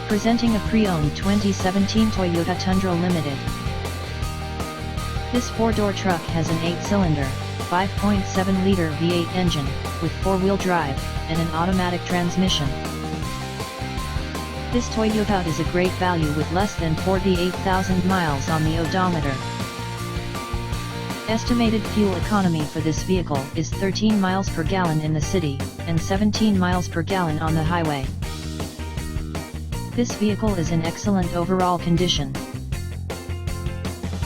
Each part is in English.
Presenting a pre-owned 2017 Toyota Tundra Limited. This four-door truck has an 8-cylinder, 5.7-liter V8 engine, with four-wheel drive, and an automatic transmission. This Toyota is a great value with less than 48,000 miles on the odometer. Estimated fuel economy for this vehicle is 13 miles per gallon in the city, and 17 miles per gallon on the highway. This vehicle is in excellent overall condition.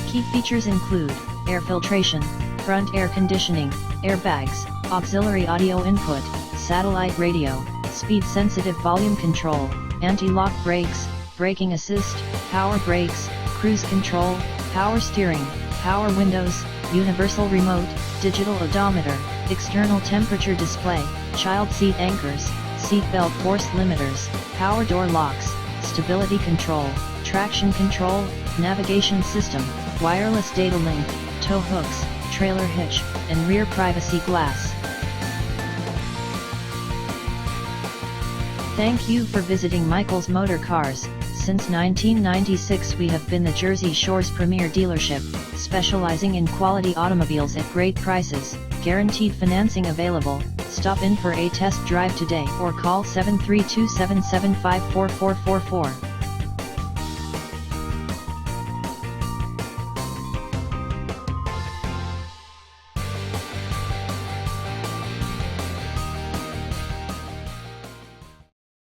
Key features include air filtration, front air conditioning, airbags, auxiliary audio input, satellite radio, speed-sensitive volume control, anti-lock brakes, braking assist, power brakes, cruise control, power steering, power windows, universal remote, digital odometer, external temperature display, child seat anchors, seat belt force limiters, power door locks, stability control, traction control, navigation system, wireless data link, tow hooks, trailer hitch, and rear privacy glass. Thank you for visiting Michael's Motorcars. Since 1996 we have been the Jersey Shore's premier dealership, specializing in quality automobiles at great prices, guaranteed financing available. Stop in for a test drive today or call 732-775-4444.